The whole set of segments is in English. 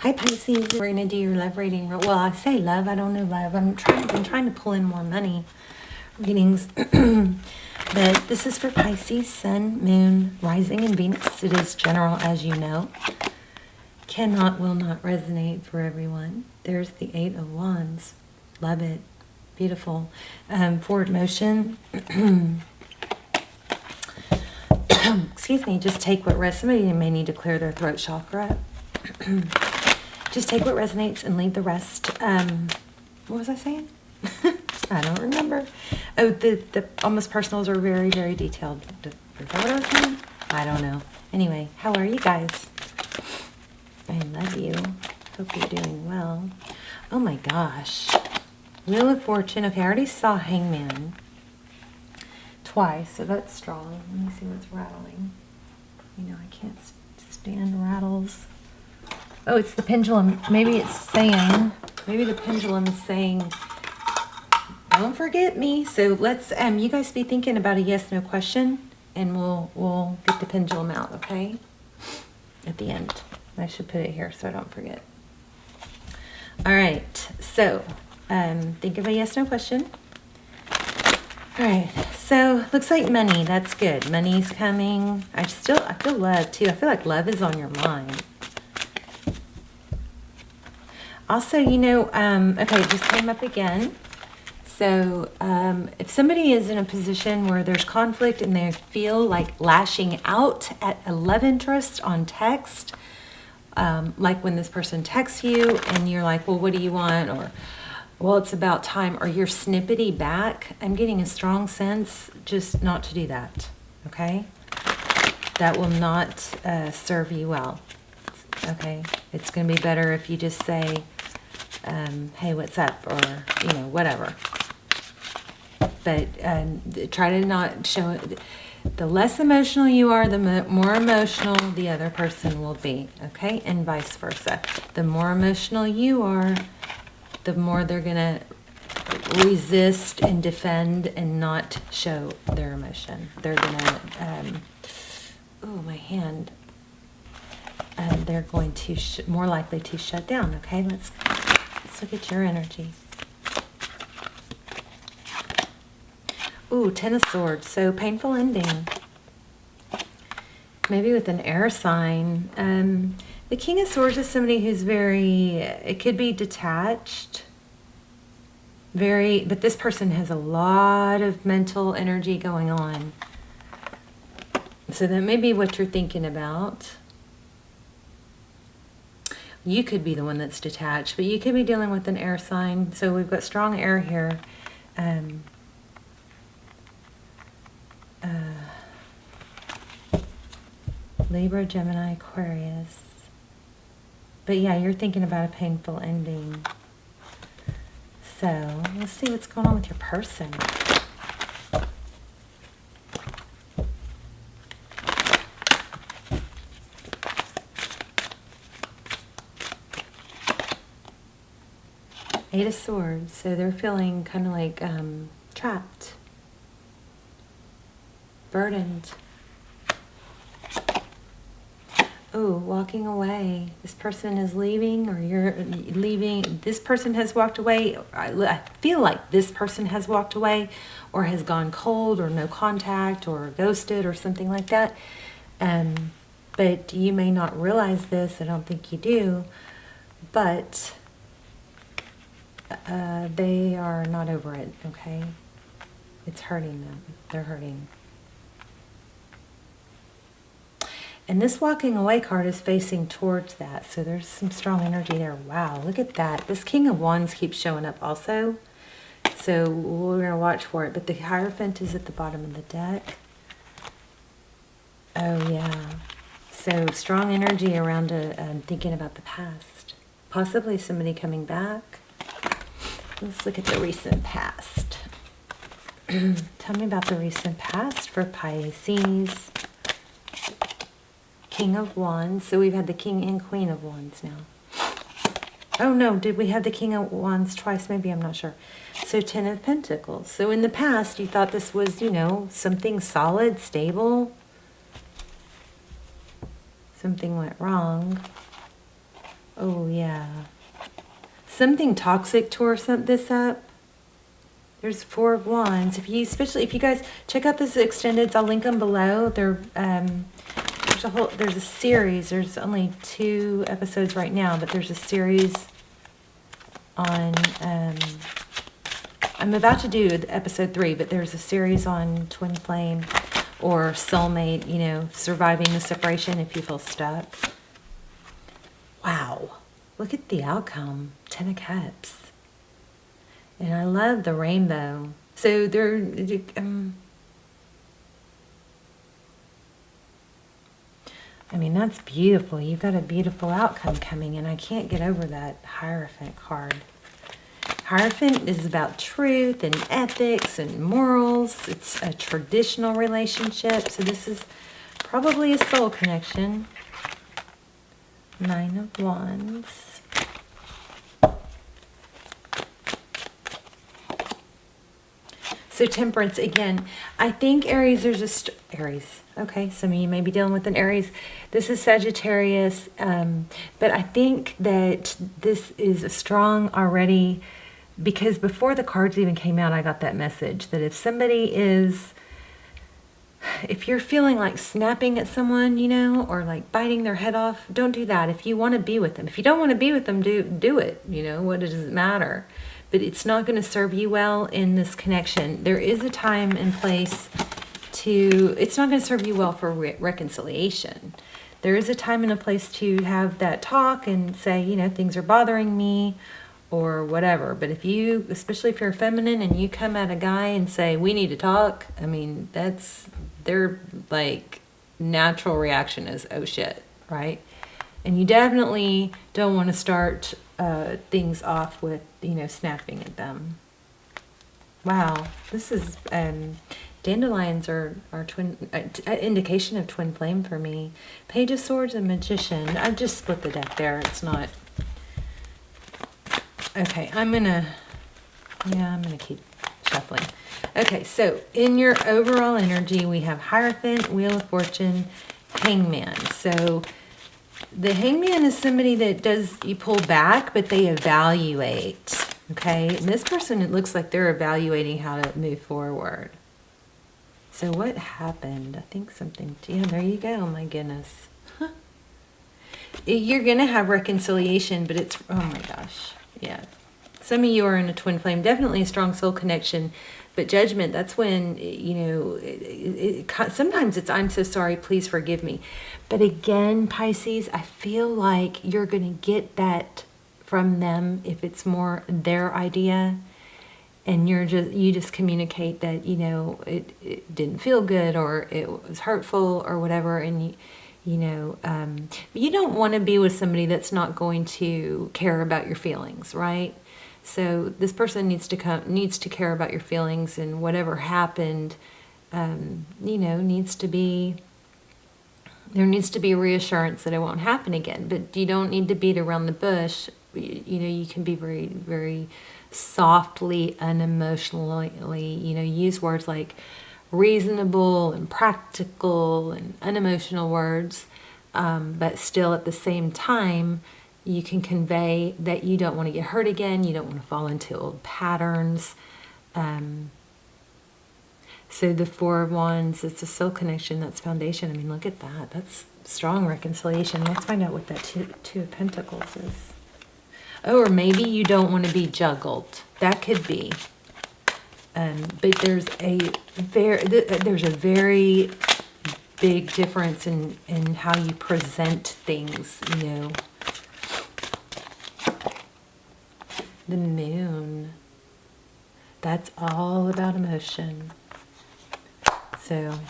Hi Pisces, we're going to do your love reading. Well, I say love, I don't know love. I'm trying to pull in more money readings. But this is for Pisces, Sun, Moon, Rising, and Venus. It is general, as you know. Cannot, will not resonate for everyone. There's the Eight of Wands. Love it. Beautiful. Forward motion. Excuse me, just take what resonates. Somebody may need to clear their throat chakra. Just take what resonates and leave the rest. What was I saying? I don't remember. Oh, the almost personals are very, very detailed. Is that what I was saying? I don't know. Anyway, how are you guys? I love you. Hope you're doing well. Oh my gosh. Wheel of Fortune. Okay, I already saw Hangman twice, so that's strong. Let me see what's rattling. You know, I can't stand rattles. Oh, it's the pendulum. Maybe it's saying, maybe the pendulum is saying, don't forget me. So let's, you guys be thinking about a yes/no question, and we'll get the pendulum out, okay? At the end. I should put it here so I don't forget. All right. So, think of a yes/no question. All right. So, looks like money. That's good. Money's coming. I feel love too. I feel like love is on your mind. Also, you know, okay, it just came up again. So, if somebody is in a position where there's conflict and they feel like lashing out at a love interest on text, like when this person texts you and you're like, well, what do you want? Or, well, it's about time. Or you're snippety back. I'm getting a strong sense just not to do that, okay? That will not serve you well, okay? It's going to be better if you just say, hey, what's up? Or, you know, whatever. But try to not show it. The less emotional you are, the more emotional the other person will be, okay? And vice versa. The more emotional you are, the more they're going to resist and defend and not show their emotion. They're going to, oh, my hand. They're going to, more likely to shut down, okay? Let's look at your energy. Ooh, Ten of Swords. So painful ending. Maybe with an air sign. The King of Swords is somebody who's very, it could be detached. But this person has a lot of mental energy going on. So that may be what you're thinking about. You could be the one that's detached, but you could be dealing with an air sign. So we've got strong air here. Libra, Gemini, Aquarius. But yeah, you're thinking about a painful ending. So let's see what's going on with your person. Eight of Swords. So they're feeling kind of like trapped, burdened. Oh, walking away. This person is leaving, or you're leaving. This person has walked away. I feel like this person has walked away, or has gone cold, or no contact, or ghosted, or something like that. But you may not realize this. I don't think you do. But they are not over it, okay? It's hurting them. They're hurting. And this walking away card is facing towards that. So there's some strong energy there. Wow, look at that. This King of Wands keeps showing up also. So we're going to watch for it. But the Hierophant is at the bottom of the deck. Oh, yeah. So strong energy around thinking about the past. Possibly somebody coming back. Let's look at the recent past. Tell me about the recent past for Pisces. King of Wands. So we've had the King and Queen of Wands now. Oh no, did we have the King of Wands twice? Maybe, I'm not sure. So Ten of Pentacles. So in the past, you thought this was, you know, something solid, stable. Something went wrong. Oh yeah. something toxic tore this up. There's 4 of Wands. Especially if you guys check out this extended, I'll link them below. There's a series. There's only 2 episodes right now, but there's a series on, I'm about to do episode 3, but there's a series on twin flame or soulmate, you know, surviving the separation if you feel stuck. Wow. Look at the outcome. 10 of Cups. And I love the rainbow. So I mean, that's beautiful. You've got a beautiful outcome coming, and I can't get over that Hierophant card. Hierophant is about truth and ethics and morals. It's a traditional relationship. So this is probably a soul connection. 9 of Wands. So Temperance, again, I think Aries, Aries. Okay, some of you may be dealing with an Aries. This is Sagittarius, but I think that this is strong already because before the cards even came out, I got that message that if you're feeling like snapping at someone, you know, or like biting their head off, don't do that. If you want to be with them, if you don't want to be with them, do it. You know, what does it matter? But it's not going to serve you well in this connection. There is a time and place it's not going to serve you well for reconciliation. There is a time and a place to have that talk and say, you know, things are bothering me or whatever. But especially if you're feminine and you come at a guy and say, we need to talk, I mean, their like natural reaction is, oh shit, right? And you definitely don't want to start things off with, you know, snapping at them. Wow, this is dandelions are twin indication of twin flame for me. Page of Swords and Magician. I've just split the deck there. It's not okay. I'm gonna keep shuffling. Okay, so in your overall energy, we have Hierophant, Wheel of Fortune, Hangman. So the Hangman is somebody that you pull back, but they evaluate. Okay, and this person, it looks like they're evaluating how to move forward. So what happened? I think yeah, there you go. My goodness. You're going to have reconciliation, but it's, oh my gosh. Yeah. Some of you are in a twin flame, definitely a strong soul connection, but judgment, that's when, you know, sometimes it's, I'm so sorry, please forgive me. But again, Pisces, I feel like you're going to get that from them if it's more their idea. And you just communicate that, you know, it didn't feel good or it was hurtful or whatever. And, you know, you don't want to be with somebody that's not going to care about your feelings, right? So this person needs to care about your feelings, and whatever happened, you know, there needs to be reassurance that it won't happen again. But you don't need to beat around the bush. You know, you can be very, very softly, unemotionally, you know, use words like reasonable and practical and unemotional words, but still at the same time, you can convey that you don't want to get hurt again, you don't want to fall into old patterns. So the 4 of Wands, it's a soul connection, that's foundation. I mean, look at that. That's strong reconciliation. Let's find out what that two of Pentacles is. Oh, or maybe you don't want to be juggled. That could be. But there's a very big difference in how you present things, you know. The Moon. That's all about emotion. So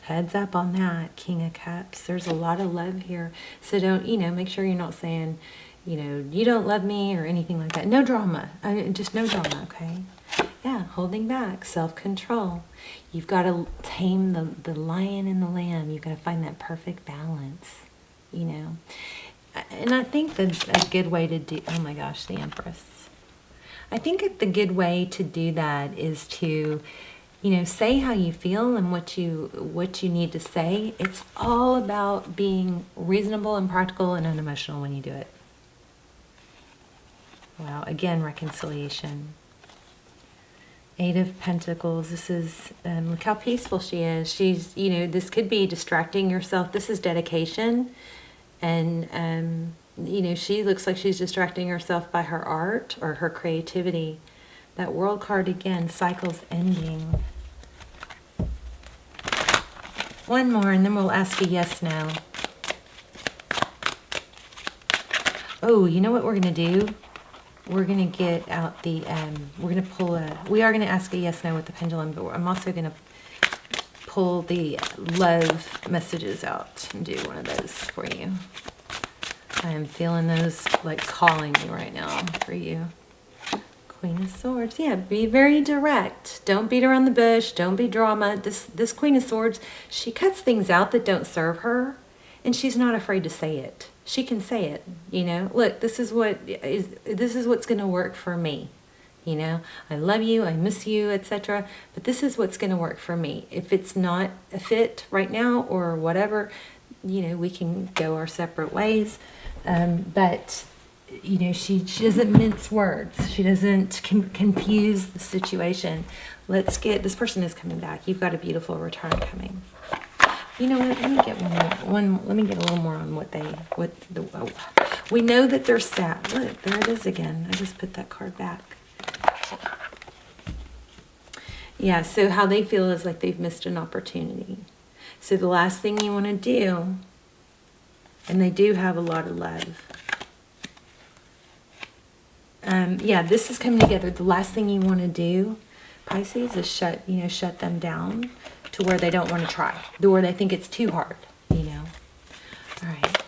heads up on that. King of Cups. There's a lot of love here. So don't, you know, make sure you're not saying, you know, you don't love me or anything like that. No drama. Just no drama, okay? Yeah, holding back, self-control. You've got to tame the lion and the lamb. You've got to find that perfect balance, you know. And I think that a good way to do, oh my gosh, the Empress. I think the good way to do that is to, you know, say how you feel and what you need to say. It's all about being reasonable and practical and unemotional when you do it. Wow, again, reconciliation. Eight of Pentacles. This is, look how peaceful she is. She's, you know, this could be distracting yourself. This is dedication. And, you know, she looks like she's distracting herself by her art or her creativity. That World card again, cycles ending. One more and then we'll ask a yes, no. Oh, you know what we're going to do? We're going to get out the, we're going to pull we are going to ask a yes, no with the pendulum, but I'm also going to pull the love messages out and do one of those for you. I am feeling those like calling me right now for you. Queen of Swords. Yeah, be very direct. Don't beat around the bush. Don't be drama. This Queen of Swords, she cuts things out that don't serve her, and she's not afraid to say it. She can say it, you know. Look, this is what's going to work for me. You know, I love you, I miss you, etc. But this is what's going to work for me. If it's not a fit right now or whatever, you know, we can go our separate ways. But you know, she doesn't mince words. She doesn't confuse the situation. Let's get, this person is coming back. You've got a beautiful return coming. You know what? Let me get let me get a little more on we know that they're sad. Look, there it is again. I just put that card back. Yeah, so how they feel is like they've missed an opportunity. So the last thing you want to do, and they do have a lot of love. Yeah, this is coming together. The last thing you want to do, Pisces, is shut them down to where they don't want to try, to where they think it's too hard, you know. All right.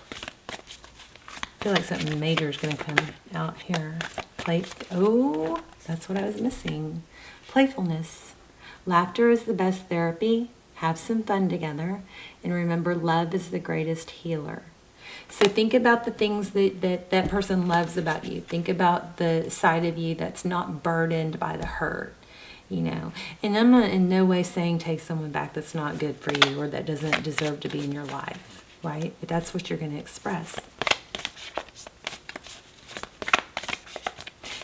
I feel like something major is going to come out here. Oh, that's what I was missing. Playfulness. Laughter is the best therapy. Have some fun together. And remember, love is the greatest healer. So think about the things that person loves about you. Think about the side of you that's not burdened by the hurt, you know. And I'm not in no way saying take someone back that's not good for you or that doesn't deserve to be in your life, right? But that's what you're going to express.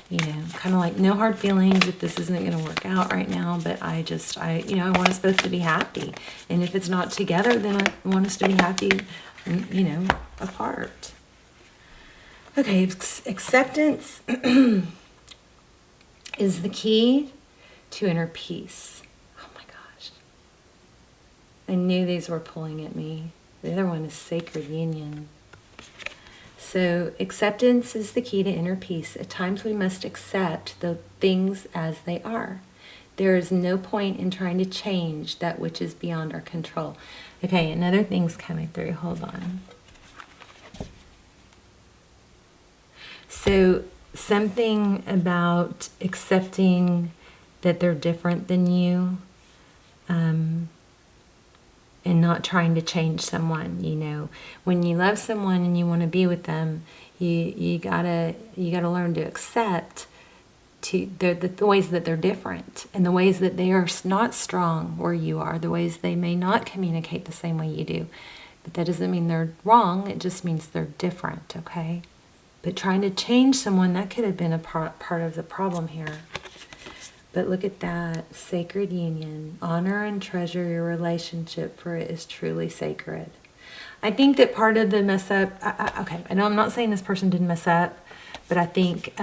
You know, kind of like no hard feelings if this isn't going to work out right now, but I want us both to be happy. And if it's not together, then I want us to be happy, you know, apart. Okay, acceptance is the key to inner peace. Oh my gosh. I knew these were pulling at me. The other one is sacred union. So acceptance is the key to inner peace. At times we must accept the things as they are. There is no point in trying to change that which is beyond our control. Okay, another thing's coming through. Hold on. So something about accepting that they're different than you, and not trying to change someone. You know, when you love someone and you want to be with them, you gotta learn to accept the ways that they're different, and the ways that they are not strong where you are, the ways they may not communicate the same way you do. But that doesn't mean they're wrong, it just means they're different, okay? But trying to change someone, that could have been a part of the problem here. But look at that, sacred union. Honor and treasure your relationship, for it is truly sacred. I think that part of the mess up, okay, I know I'm not saying this person didn't mess up, but I think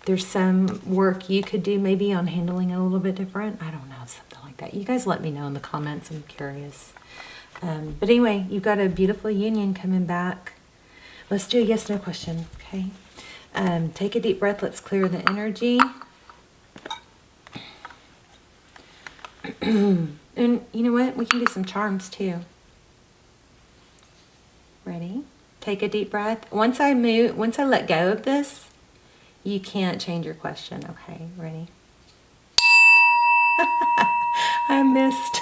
there's some work you could do maybe on handling it a little bit different. I don't know, something like that. You guys let me know in the comments, I'm curious. But anyway, you've got a beautiful union coming back. Let's do a yes, no question, okay? Take a deep breath, let's clear the energy. And you know what? We can do some charms too. Ready? Take a deep breath. Once I let go of this, you can't change your question. Okay, ready? I missed.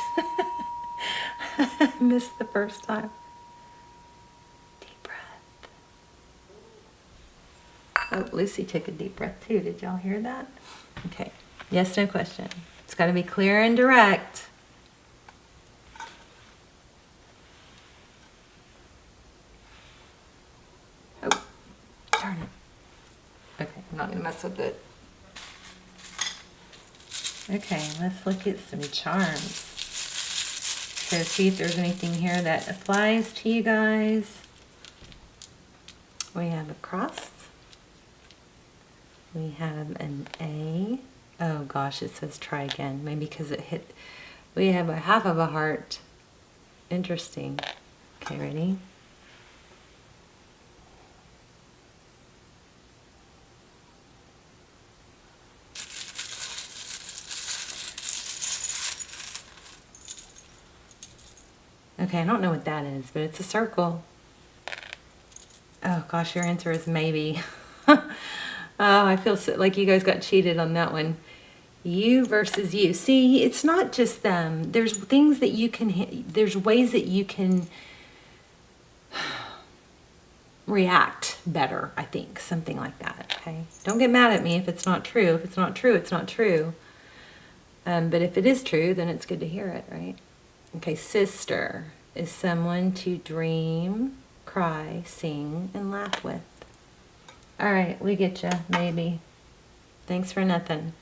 I missed the first time. Deep breath. Oh, Lucy took a deep breath too. Did y'all hear that? Okay. Yes, no question. It's got to be clear and direct. Oh, darn it. Okay. I'm not going to mess with it. Okay, let's look at some charms. So see if there's anything here that applies to you guys. We have a cross. We have an A. Oh gosh, it says try again. Maybe because it hit. We have a half of a heart. Interesting. Okay, ready? Okay, I don't know what that is, but it's a circle. Oh gosh, your answer is maybe. Oh, I feel so, like you guys got cheated on that one. You versus you. See, it's not just them. There's things that you can, there's ways that you can react better, I think. Something like that, okay? Don't get mad at me if it's not true. If it's not true, it's not true. But if it is true, then it's good to hear it, right? Okay, sister is someone to dream, cry, sing, and laugh with. All right, we get you, maybe. Thanks for nothing.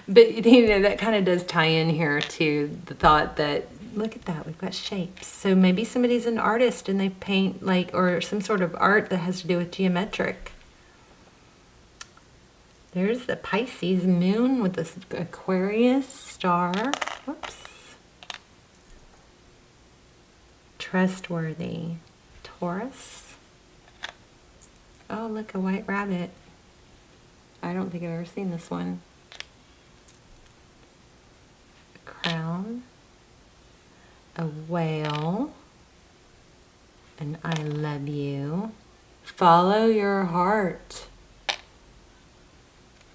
But, you know, that kind of does tie in here to the thought that, look at that, we've got shapes. So maybe somebody's an artist and they paint, like, or some sort of art that has to do with geometric. There's the Pisces moon with this Aquarius star. Whoops. Trustworthy. Taurus. Oh, look, a white rabbit. I don't think I've ever seen this one. A crown. A whale. And I love you. Follow your heart.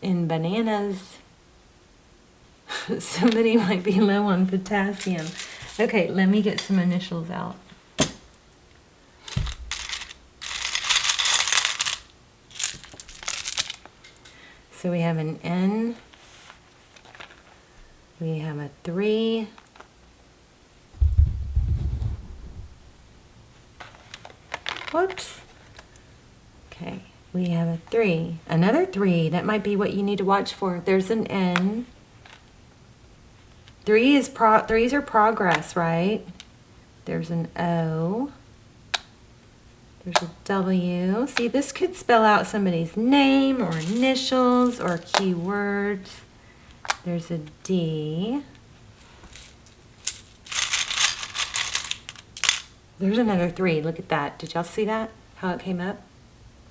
In bananas. Somebody might be low on potassium. Okay, let me get some initials out. So we have an N. We have a 3. Whoops. Okay, we have a 3. Another 3. That might be what you need to watch for. There's an N. 3s are progress, right? There's an O. There's a W. See, this could spell out somebody's name or initials or keywords. There's a D. There's another 3. Look at that. Did y'all see that? How it came up?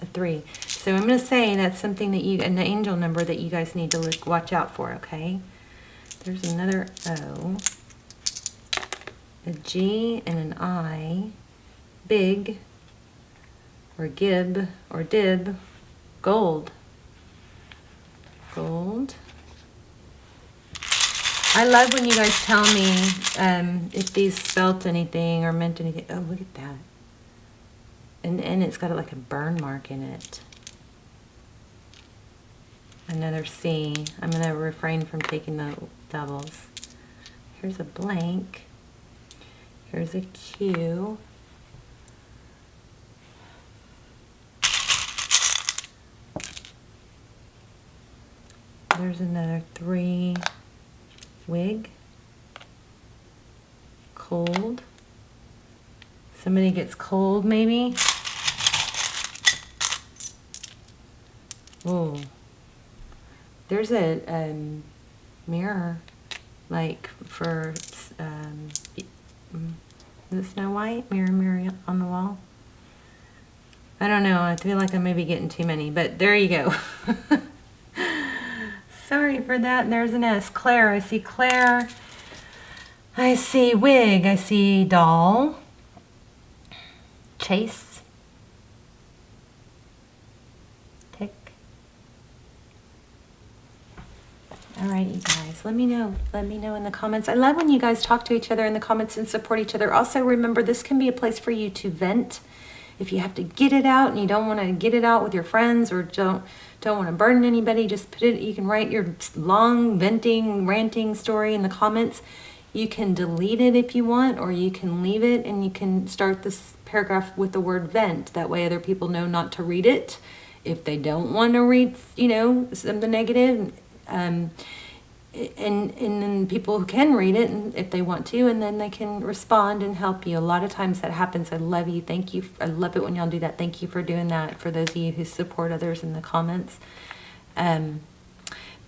A 3. So I'm going to say that's something that you, an angel number that you guys need to watch out for, okay? There's another O, a G, and an I, big, or gib, or dib, gold, gold. I love when you guys tell me if these spelt anything or meant anything. Oh, look at that. And it's got like a burn mark in it. Another C. I'm going to refrain from taking the doubles. Here's a blank. Here's a Q. There's another 3. Wig. Cold. Somebody gets cold, maybe. Whoa. There's a mirror, like for, is it Snow White? Mirror, mirror on the wall. I don't know. I feel like I may be getting too many, but there you go. Sorry for that. There's an S. Claire. I see Claire. I see wig. I see doll. Chase. Tick. All right, you guys, let me know. Let me know in the comments. I love when you guys talk to each other in the comments and support each other. Also, remember, this can be a place for you to vent. If you have to get it out and you don't want to get it out with your friends or don't want to burden anybody, just put it, you can write your long venting, ranting story in the comments. You can delete it if you want, or you can leave it and you can start this paragraph with the word vent. That way other people know not to read it if they don't want to read, you know, something negative, and then people who can read it, and if they want to, and then they can respond and help you. A lot of times that happens. I love you. Thank you. I love it when y'all do that. Thank you for doing that, for those of you who support others in the comments.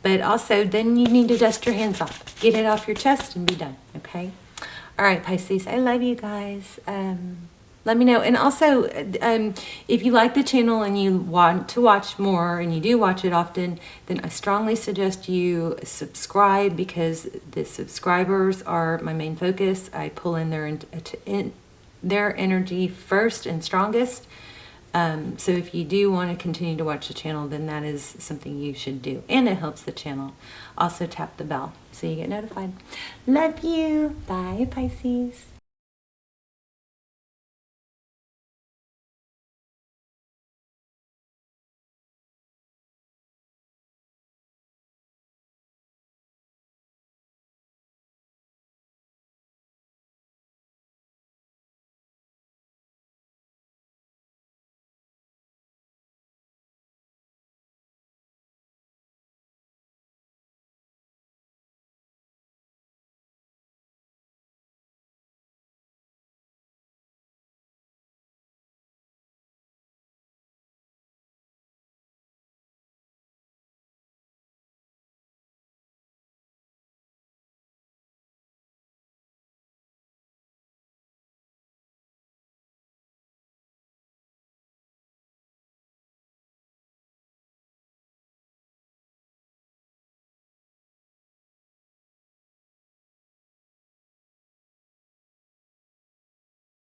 But also, then you need to dust your hands off. Get it off your chest and be done, okay? All right, Pisces, I love you guys. Let me know. And also, if you like the channel and you want to watch more, and you do watch it often, then I strongly suggest you subscribe, because the subscribers are my main focus. I pull in their energy first and strongest. So if you do want to continue to watch the channel, then that is something you should do. And it helps the channel. Also tap the bell so you get notified. Love you. Bye, Pisces.